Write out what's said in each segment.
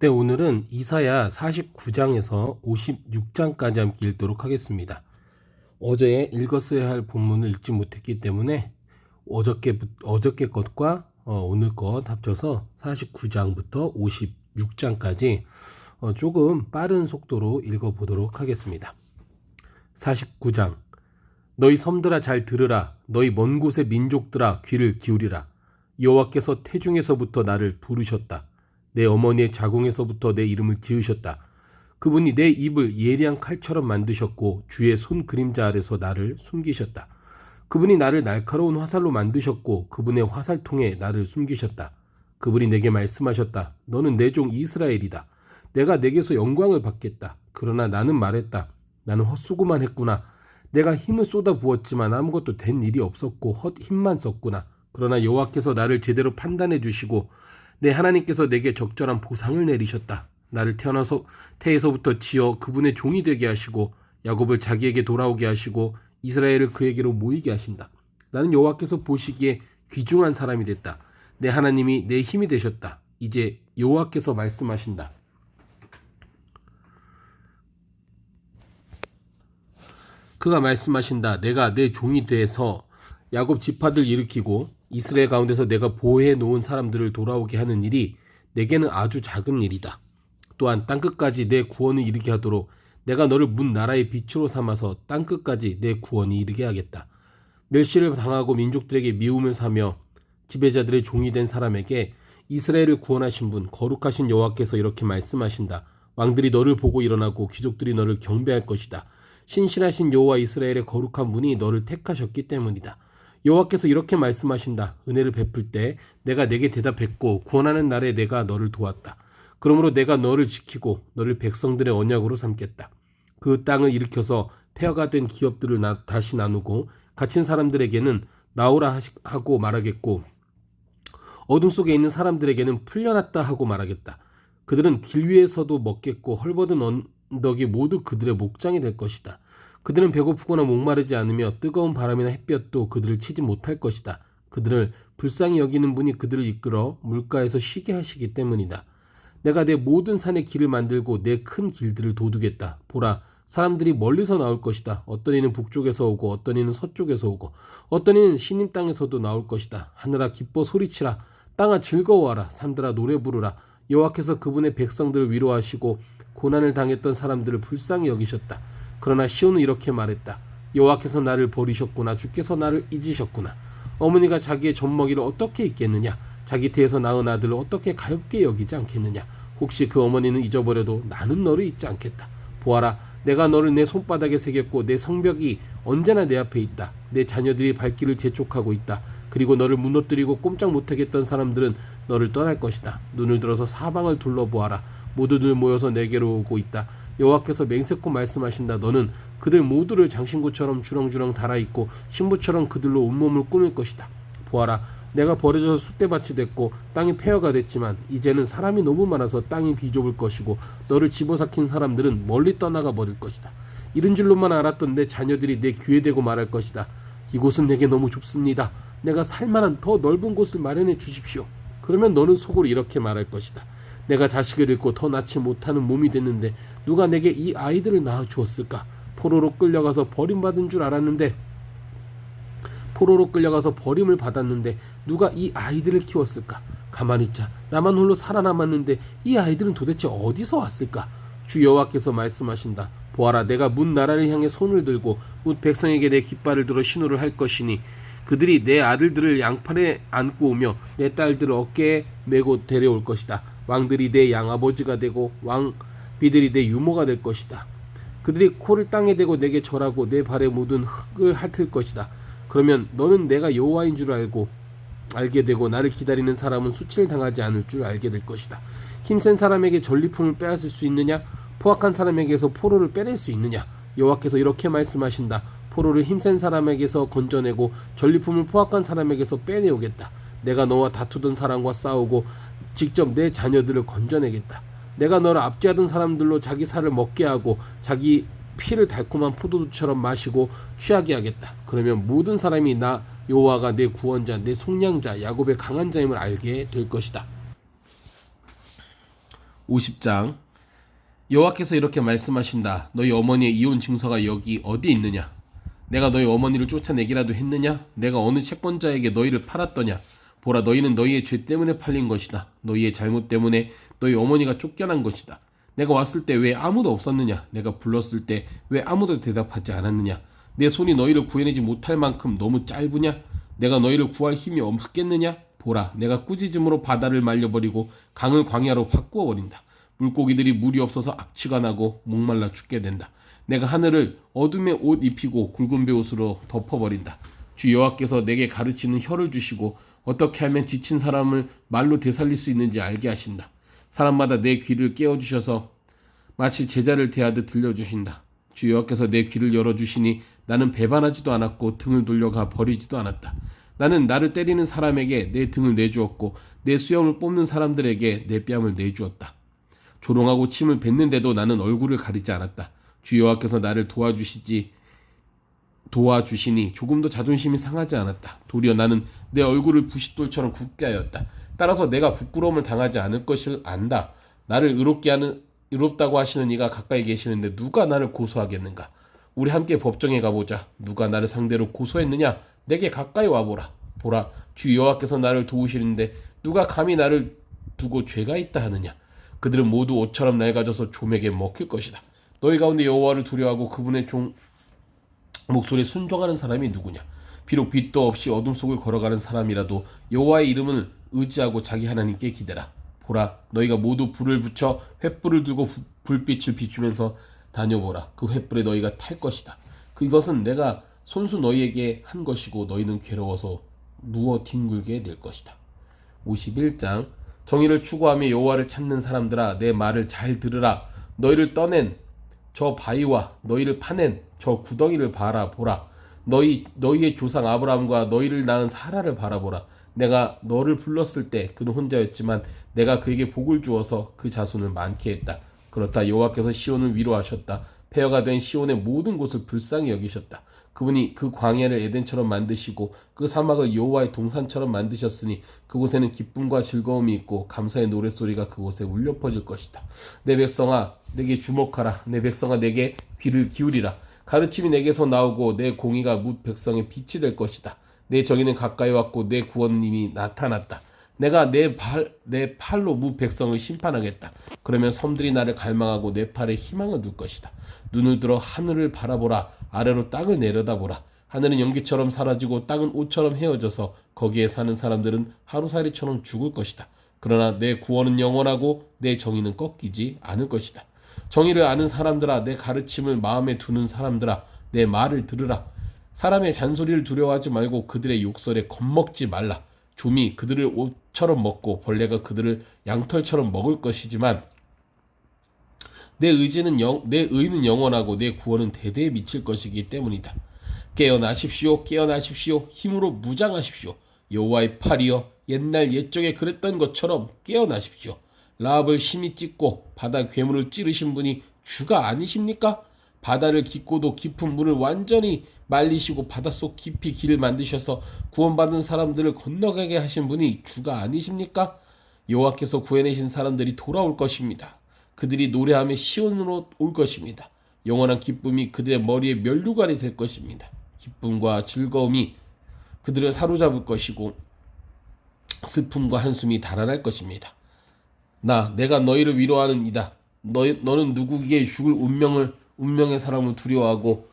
네, 오늘은 이사야 49장에서 56장까지 함께 읽도록 하겠습니다. 어제 읽었어야 할 본문을 읽지 못했기 때문에 어저께 것과 오늘 것 합쳐서 49장부터 56장까지 조금 빠른 속도로 읽어보도록 하겠습니다. 49장. 너희 섬들아 잘 들으라. 너희 먼 곳의 민족들아 귀를 기울이라. 여호와께서 태중에서부터 나를 부르셨다. 내 어머니의 자궁에서부터 내 이름을 지으셨다. 그분이 내 입을 예리한 칼처럼 만드셨고 주의 손 그림자 아래서 나를 숨기셨다. 그분이 나를 날카로운 화살로 만드셨고 그분의 화살통에 나를 숨기셨다. 그분이 내게 말씀하셨다. 너는 내 종 이스라엘이다. 내가 내게서 영광을 받겠다. 그러나 나는 말했다. 나는 헛수고만 했구나. 내가 힘을 쏟아 부었지만 아무것도 된 일이 없었고 헛힘만 썼구나. 그러나 여호와께서 나를 제대로 판단해 주시고 내 하나님께서 내게 적절한 보상을 내리셨다. 나를 태에서부터 지어 그분의 종이 되게 하시고 야곱을 자기에게 돌아오게 하시고 이스라엘을 그에게로 모이게 하신다. 나는 여호와께서 보시기에 귀중한 사람이 됐다. 내 하나님이 내 힘이 되셨다. 이제 여호와께서 말씀하신다. 그가 말씀하신다. 내가 내 종이 돼서 야곱 지파들 일으키고 이스라엘 가운데서 내가 보호해 놓은 사람들을 돌아오게 하는 일이 내게는 아주 작은 일이다. 또한 땅끝까지 내 구원을 이르게 하도록 내가 너를 문 나라의 빛으로 삼아서 땅끝까지 내 구원이 이르게 하겠다. 멸시를 당하고 민족들에게 미움을 사며 지배자들의 종이 된 사람에게 이스라엘을 구원하신 분 거룩하신 여호와께서 이렇게 말씀하신다. 왕들이 너를 보고 일어나고 귀족들이 너를 경배할 것이다. 신실하신 여호와 이스라엘의 거룩한 분이 너를 택하셨기 때문이다. 여호와께서 이렇게 말씀하신다. 은혜를 베풀 때 내가 내게 대답했고 구원하는 날에 내가 너를 도왔다. 그러므로 내가 너를 지키고 너를 백성들의 언약으로 삼겠다. 그 땅을 일으켜서 폐허가 된 기업들을 다시 나누고 갇힌 사람들에게는 나오라 하고 말하겠고 어둠 속에 있는 사람들에게는 풀려났다 하고 말하겠다. 그들은 길 위에서도 먹겠고 헐벗은 언덕이 모두 그들의 목장이 될 것이다. 그들은 배고프거나 목마르지 않으며 뜨거운 바람이나 햇볕도 그들을 치지 못할 것이다. 그들을 불쌍히 여기는 분이 그들을 이끌어 물가에서 쉬게 하시기 때문이다. 내가 내 모든 산의 길을 만들고 내 큰 길들을 도두겠다. 보라, 사람들이 멀리서 나올 것이다. 어떤 이는 북쪽에서 오고 어떤 이는 서쪽에서 오고 어떤 이는 시님 땅에서도 나올 것이다. 하늘아 기뻐 소리치라. 땅아 즐거워하라. 산들아 노래 부르라. 여호와께서 그분의 백성들을 위로하시고 고난을 당했던 사람들을 불쌍히 여기셨다. 그러나 시온은 이렇게 말했다. 여호와께서 나를 버리셨구나. 주께서 나를 잊으셨구나. 어머니가 자기의 젖먹이를 어떻게 잊겠느냐. 자기 태에서 낳은 아들을 어떻게 가엾게 여기지 않겠느냐. 혹시 그 어머니는 잊어버려도 나는 너를 잊지 않겠다. 보아라, 내가 너를 내 손바닥에 새겼고 내 성벽이 언제나 내 앞에 있다. 내 자녀들이 발길을 재촉하고 있다. 그리고 너를 무너뜨리고 꼼짝 못하겠던 사람들은 너를 떠날 것이다. 눈을 들어서 사방을 둘러보아라. 모두들 모여서 내게로 오고 있다. 여호와께서 맹세코 말씀하신다. 너는 그들 모두를 장신구처럼 주렁주렁 달아입고 신부처럼 그들로 온몸을 꾸밀 것이다. 보아라, 내가 버려져서 숫대밭이 됐고 땅이 폐허가 됐지만 이제는 사람이 너무 많아서 땅이 비좁을 것이고 너를 집어삼킨 사람들은 멀리 떠나가 버릴 것이다. 이런 줄로만 알았던 내 자녀들이 내 귀에 대고 말할 것이다. 이곳은 내게 너무 좁습니다. 내가 살만한 더 넓은 곳을 마련해 주십시오. 그러면 너는 속으로 이렇게 말할 것이다. 내가 자식을 잃고 더 낳지 못하는 몸이 됐는데 누가 내게 이 아이들을 낳아 주었을까? 포로로 끌려가서 버림받은 줄 알았는데 포로로 끌려가서 버림을 받았는데 누가 이 아이들을 키웠을까? 가만히 있자. 나만 홀로 살아남았는데 이 아이들은 도대체 어디서 왔을까? 주 여호와께서 말씀하신다. 보아라, 내가 문 나라를 향해 손을 들고 문 백성에게 내 깃발을 들어 신호를 할 것이니 그들이 내 아들들을 양팔에 안고 오며 내 딸들을 어깨에 메고 데려올 것이다. 왕들이 내 양아버지가 되고 왕비들이 내 유모가 될 것이다. 그들이 코를 땅에 대고 내게 절하고 내 발에 묻은 흙을 핥을 것이다. 그러면 너는 내가 여호와인 줄 알게 되고 나를 기다리는 사람은 수치를 당하지 않을 줄 알게 될 것이다. 힘센 사람에게 전리품을 빼앗을 수 있느냐? 포악한 사람에게서 포로를 빼낼 수 있느냐? 여호와께서 이렇게 말씀하신다. 포로를 힘센 사람에게서 건져내고 전리품을 포악한 사람에게서 빼내오겠다. 내가 너와 다투던 사람과 싸우고 직접 내 자녀들을 건져내겠다. 내가 너를 압제하던 사람들로 자기 살을 먹게 하고 자기 피를 달콤한 포도주처럼 마시고 취하게 하겠다. 그러면 모든 사람이 나 여호와가 내 구원자, 내 속량자, 야곱의 강한 자임을 알게 될 것이다. 50장 여호와께서 이렇게 말씀하신다. 너희 어머니의 이혼 증서가 여기 어디 있느냐? 내가 너희 어머니를 쫓아내기라도 했느냐? 내가 어느 채권자에게 너희를 팔았더냐? 보라, 너희는 너희의 죄 때문에 팔린 것이다. 너희의 잘못 때문에 너희 어머니가 쫓겨난 것이다. 내가 왔을 때 왜 아무도 없었느냐? 내가 불렀을 때 왜 아무도 대답하지 않았느냐? 내 손이 너희를 구해내지 못할 만큼 너무 짧으냐? 내가 너희를 구할 힘이 없겠느냐? 보라, 내가 꾸짖음으로 바다를 말려버리고 강을 광야로 바꾸어버린다. 물고기들이 물이 없어서 악취가 나고 목말라 죽게 된다. 내가 하늘을 어둠의 옷 입히고 굵은 베옷으로 덮어버린다. 주 여호와께서 내게 가르치는 혀를 주시고 어떻게 하면 지친 사람을 말로 되살릴 수 있는지 알게 하신다. 사람마다 내 귀를 깨워주셔서 마치 제자를 대하듯 들려주신다. 주 여호와께서 내 귀를 열어주시니 나는 배반하지도 않았고 등을 돌려가 버리지도 않았다. 나는 나를 때리는 사람에게 내 등을 내주었고 내 수염을 뽑는 사람들에게 내 뺨을 내주었다. 조롱하고 침을 뱉는데도 나는 얼굴을 가리지 않았다. 주 여호와께서 나를 도와주시니 조금도 자존심이 상하지 않았다. 도리어 나는 내 얼굴을 부싯돌처럼 굳게 하였다. 따라서 내가 부끄러움을 당하지 않을 것을 안다. 나를 의롭다고 하시는 이가 가까이 계시는데 누가 나를 고소하겠는가? 우리 함께 법정에 가보자. 누가 나를 상대로 고소했느냐? 내게 가까이 와보라. 보라, 주 여호와께서 나를 도우시는데 누가 감히 나를 두고 죄가 있다 하느냐? 그들은 모두 옷처럼 낡아져서 좀에게 먹힐 것이다. 너희 가운데 여호와를 두려워하고 그분의 목소리에 순종하는 사람이 누구냐? 비록 빛도 없이 어둠 속을 걸어가는 사람이라도 여호와의 이름을 의지하고 자기 하나님께 기대라. 보라, 너희가 모두 불을 붙여 횃불을 들고 불빛을 비추면서 다녀보라. 그 횃불에 너희가 탈 것이다. 그것은 내가 손수 너희에게 한 것이고 너희는 괴로워서 누워 뒹굴게 될 것이다. 51장 정의를 추구하며 여호와를 찾는 사람들아, 내 말을 잘 들으라. 너희를 떠낸 저 바위와 너희를 파낸 저 구덩이를 바라보라. 너희의 조상 아브라함과 너희를 낳은 사라를 바라보라. 내가 너를 불렀을 때 그는 혼자였지만 내가 그에게 복을 주어서 그 자손을 많게 했다. 그렇다 여호와께서 시온을 위로하셨다. 폐허가 된 시온의 모든 곳을 불쌍히 여기셨다. 그분이 그 광야를 에덴처럼 만드시고 그 사막을 여호와의 동산처럼 만드셨으니 그곳에는 기쁨과 즐거움이 있고 감사의 노랫소리가 그곳에 울려 퍼질 것이다. 내 백성아, 내게 주목하라. 내 백성아, 내게 귀를 기울이라. 가르침이 내게서 나오고 내 공의가 뭇 백성의 빛이 될 것이다. 내 정의는 가까이 왔고 내 구원은 이미 나타났다. 내가 내 팔로 뭇 백성을 심판하겠다. 그러면 섬들이 나를 갈망하고 내 팔에 희망을 둘 것이다. 눈을 들어 하늘을 바라보라. 아래로 땅을 내려다보라. 하늘은 연기처럼 사라지고 땅은 옷처럼 헤어져서 거기에 사는 사람들은 하루살이처럼 죽을 것이다. 그러나 내 구원은 영원하고 내 정의는 꺾이지 않을 것이다. 정의를 아는 사람들아, 내 가르침을 마음에 두는 사람들아, 내 말을 들으라. 사람의 잔소리를 두려워하지 말고 그들의 욕설에 겁먹지 말라. 좀이 그들을 옷처럼 먹고 벌레가 그들을 양털처럼 먹을 것이지만 내 의는 영원하고 내 구원은 대대에 미칠 것이기 때문이다. 깨어나십시오. 깨어나십시오. 힘으로 무장하십시오. 여호와의 팔이여, 옛날 옛적에 그랬던 것처럼 깨어나십시오. 라합을 심히 찢고 바다 괴물을 찌르신 분이 주가 아니십니까? 바다를 깊고도 깊은 물을 완전히 말리시고 바닷속 깊이 길을 만드셔서 구원받은 사람들을 건너가게 하신 분이 주가 아니십니까? 여호와께서 구해내신 사람들이 돌아올 것입니다. 그들이 노래하며 시온으로 올 것입니다. 영원한 기쁨이 그들의 머리에 면류관이 될 것입니다. 기쁨과 즐거움이 그들을 사로잡을 것이고 슬픔과 한숨이 달아날 것입니다. 내가 너희를 위로하는 이다. 너는 누구기에 죽을 운명의 사람을 두려워하고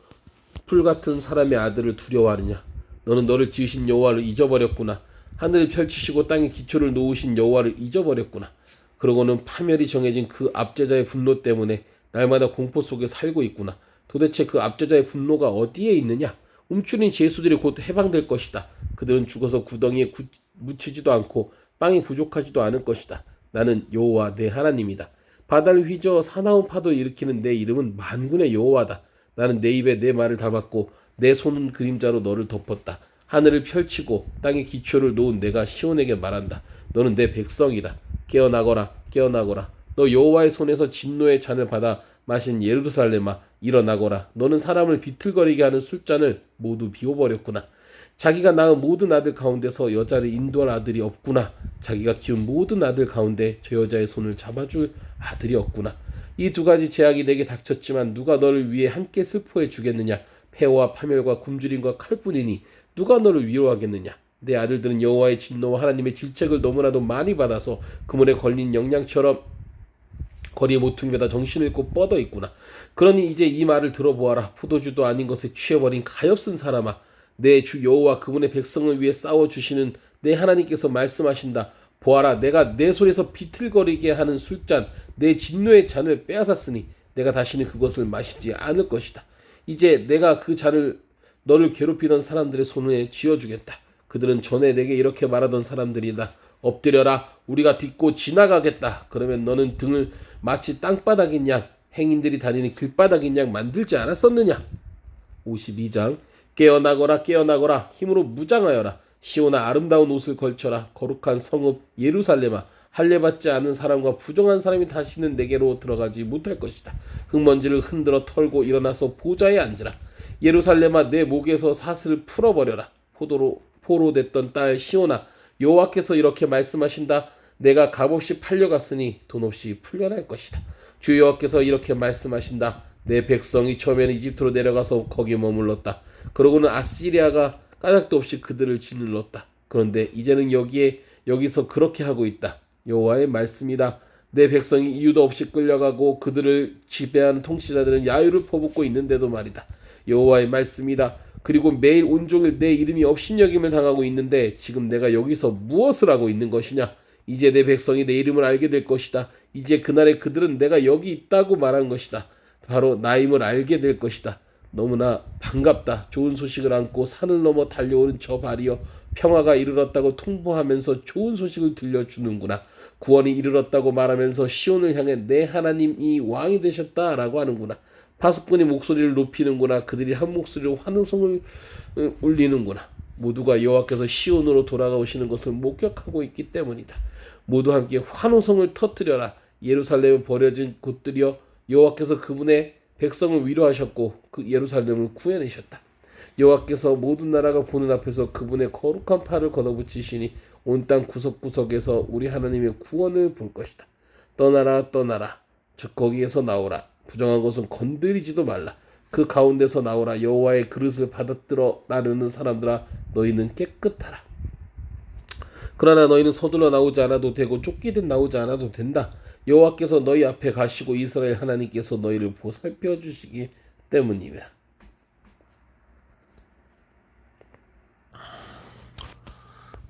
풀같은 사람의 아들을 두려워하느냐? 너는 너를 지으신 여호와를 잊어버렸구나. 하늘을 펼치시고 땅에 기초를 놓으신 여호와를 잊어버렸구나. 그러고는 파멸이 정해진 그 압제자의 분노 때문에 날마다 공포 속에 살고 있구나. 도대체 그 압제자의 분노가 어디에 있느냐? 움츠린 죄수들이 곧 해방될 것이다. 그들은 죽어서 구덩이에 묻히지도 않고 빵이 부족하지도 않을 것이다. 나는 여호와 내 하나님이다. 바다를 휘저어 사나운 파도를 일으키는 내 이름은 만군의 여호와다. 나는 내 입에 내 말을 담았고 내 손은 그림자로 너를 덮었다. 하늘을 펼치고 땅에 기초를 놓은 내가 시온에게 말한다. 너는 내 백성이다. 깨어나거라, 깨어나거라. 너 여호와의 손에서 진노의 잔을 받아 마신 예루살렘아, 일어나거라. 너는 사람을 비틀거리게 하는 술잔을 모두 비워버렸구나. 자기가 낳은 모든 아들 가운데서 여자를 인도할 아들이 없구나. 자기가 키운 모든 아들 가운데 저 여자의 손을 잡아줄 아들이 없구나. 이 두 가지 재앙이 내게 닥쳤지만 누가 너를 위해 함께 슬퍼해 주겠느냐. 폐허와 파멸과 굶주림과 칼뿐이니 누가 너를 위로하겠느냐. 내 아들들은 여호와의 진노와 하나님의 질책을 너무나도 많이 받아서 그물에 걸린 영양처럼 거리 모퉁이마다 정신을 잃고 뻗어 있구나. 그러니 이제 이 말을 들어보아라. 포도주도 아닌 것에 취해버린 가엾은 사람아. 내 주 여호와 그분의 백성을 위해 싸워주시는 내 하나님께서 말씀하신다. 보아라, 내가 내 손에서 비틀거리게 하는 술잔, 내 진노의 잔을 빼앗았으니 내가 다시는 그것을 마시지 않을 것이다. 이제 내가 그 잔을 너를 괴롭히던 사람들의 손에 쥐어주겠다. 그들은 전에 내게 이렇게 말하던 사람들이다. 엎드려라, 우리가 딛고 지나가겠다. 그러면 너는 등을 마치 땅바닥인 양, 행인들이 다니는 길바닥인 양 만들지 않았었느냐. 52장. 깨어나거라 깨어나거라, 힘으로 무장하여라. 시온아, 아름다운 옷을 걸쳐라. 거룩한 성읍 예루살렘아, 할례받지 않은 사람과 부정한 사람이 다시는 내게로 들어가지 못할 것이다. 흙먼지를 흔들어 털고 일어나서 보좌에 앉으라. 예루살렘아, 내 목에서 사슬을 풀어버려라. 포로됐던 딸 시온아, 여호와께서 이렇게 말씀하신다. 내가 값없이 팔려갔으니 돈 없이 풀려날 것이다. 주 여호와께서 이렇게 말씀하신다. 내 백성이 처음에는 이집트로 내려가서 거기 머물렀다. 그러고는 아시리아가 까닭도 없이 그들을 짓눌렀다. 그런데 이제는 여기서 그렇게 하고 있다. 여호와의 말씀이다. 내 백성이 이유도 없이 끌려가고 그들을 지배하는 통치자들은 야유를 퍼붓고 있는데도 말이다. 여호와의 말씀이다. 그리고 매일 온종일 내 이름이 업신여김을 당하고 있는데 지금 내가 여기서 무엇을 하고 있는 것이냐. 이제 내 백성이 내 이름을 알게 될 것이다. 이제 그날에 그들은 내가 여기 있다고 말한 것이다. 바로 나임을 알게 될 것이다. 너무나 반갑다. 좋은 소식을 안고 산을 넘어 달려오는 저 발이여, 평화가 이르렀다고 통보하면서 좋은 소식을 들려주는구나. 구원이 이르렀다고 말하면서 시온을 향해 내 하나님이 왕이 되셨다라고 하는구나. 파수꾼이 목소리를 높이는구나. 그들이 한 목소리로 환호성을 울리는구나. 모두가 여호와께서 시온으로 돌아가오시는 것을 목격하고 있기 때문이다. 모두 함께 환호성을 터뜨려라. 예루살렘에 버려진 곳들이여, 여호와께서 그분의 백성을 위로하셨고 그 예루살렘을 구해내셨다. 여호와께서 모든 나라가 보는 앞에서 그분의 거룩한 팔을 걷어붙이시니 온 땅 구석구석에서 우리 하나님의 구원을 볼 것이다. 떠나라 떠나라, 저 거기에서 나오라. 부정한 것은 건드리지도 말라. 그 가운데서 나오라. 여호와의 그릇을 받아들어 나르는 사람들아, 너희는 깨끗하라. 그러나 너희는 서둘러 나오지 않아도 되고 쫓기듯 나오지 않아도 된다. 여호와께서 너희 앞에 가시고 이스라엘 하나님께서 너희를 보살펴 주시기 때문이라.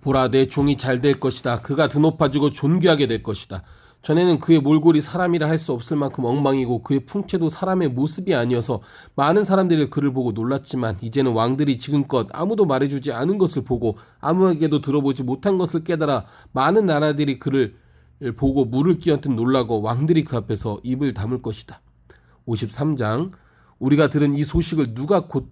보라, 내 종이 잘 될 것이다. 그가 드높아지고 존귀하게 될 것이다. 전에는 그의 몰골이 사람이라 할 수 없을 만큼 엉망이고 그의 풍채도 사람의 모습이 아니어서 많은 사람들이 그를 보고 놀랐지만 이제는 왕들이 지금껏 아무도 말해주지 않은 것을 보고 아무에게도 들어보지 못한 것을 깨달아 많은 나라들이 그를 보고 물을 끼얹듯 놀라고 왕들이 그 앞에서 입을 다물 것이다. 53장. 우리가 들은 이 소식을 누가 곧이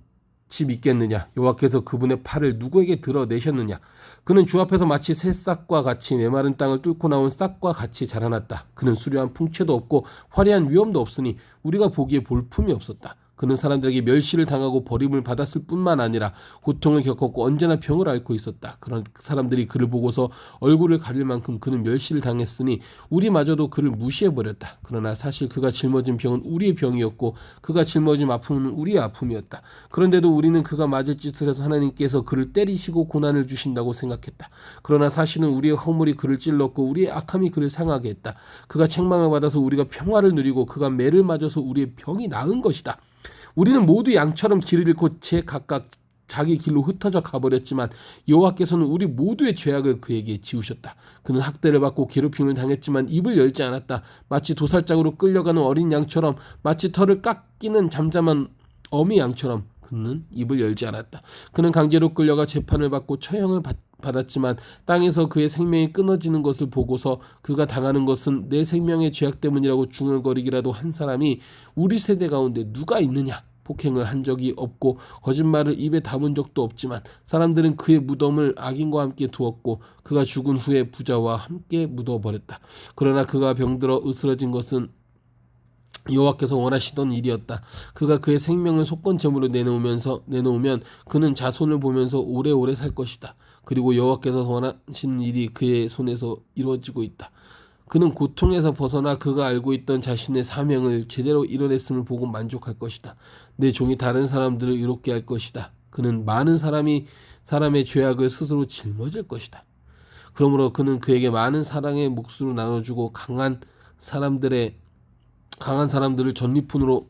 믿겠느냐. 여호와께서 그분의 팔을 누구에게 드러내셨느냐. 그는 주 앞에서 마치 새싹과 같이 메마른 땅을 뚫고 나온 싹과 같이 자라났다. 그는 수려한 풍채도 없고 화려한 위엄도 없으니 우리가 보기에 볼품이 없었다. 그는 사람들에게 멸시를 당하고 버림을 받았을 뿐만 아니라 고통을 겪었고 언제나 병을 앓고 있었다. 그런 사람들이 그를 보고서 얼굴을 가릴 만큼 그는 멸시를 당했으니 우리마저도 그를 무시해버렸다. 그러나 사실 그가 짊어진 병은 우리의 병이었고 그가 짊어진 아픔은 우리의 아픔이었다. 그런데도 우리는 그가 맞을 짓을 해서 하나님께서 그를 때리시고 고난을 주신다고 생각했다. 그러나 사실은 우리의 허물이 그를 찔렀고 우리의 악함이 그를 상하게 했다. 그가 책망을 받아서 우리가 평화를 누리고 그가 매를 맞아서 우리의 병이 나은 것이다. 우리는 모두 양처럼 길을 잃고 각각 자기 길로 흩어져 가버렸지만 여호와께서는 우리 모두의 죄악을 그에게 지우셨다. 그는 학대를 받고 괴롭힘을 당했지만 입을 열지 않았다. 마치 도살장으로 끌려가는 어린 양처럼, 마치 털을 깎이는 잠잠한 어미 양처럼 그는 입을 열지 않았다. 그는 강제로 끌려가 재판을 받고 처형을 받았지만 땅에서 그의 생명이 끊어지는 것을 보고서 그가 당하는 것은 내 생명의 죄악 때문이라고 중얼거리기라도 한 사람이 우리 세대 가운데 누가 있느냐. 폭행을 한 적이 없고 거짓말을 입에 담은 적도 없지만 사람들은 그의 무덤을 악인과 함께 두었고 그가 죽은 후에 부자와 함께 묻어버렸다. 그러나 그가 병들어 으스러진 것은 여호와께서 원하시던 일이었다. 그가 그의 생명을 속건제물로 내놓으면 그는 자손을 보면서 오래오래 살 것이다. 그리고 여호와께서 원하시는 일이 그의 손에서 이루어지고 있다. 그는 고통에서 벗어나 그가 알고 있던 자신의 사명을 제대로 이뤄냈음을 보고 만족할 것이다. 내 종이 다른 사람들을 이롭게 할 것이다. 그는 많은 사람의 죄악을 스스로 짊어질 것이다. 그러므로 그는 그에게 많은 사랑의 몫으로 나눠주고 강한 사람들을 전리품으로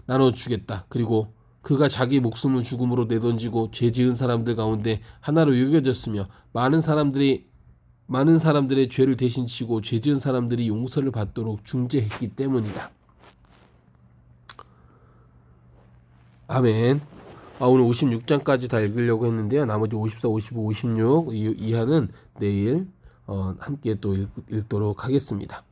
나눠주겠다. 그리고 그가 자기 목숨을 죽음으로 내던지고 죄 지은 사람들 가운데 하나로 여겨졌으며 많은 사람들의 죄를 대신 지고 죄 지은 사람들이 용서를 받도록 중재했기 때문이다. 아멘. 오늘 56장까지 다 읽으려고 했는데요. 나머지 54, 55, 56 이하는 내일 함께 또 읽도록 하겠습니다.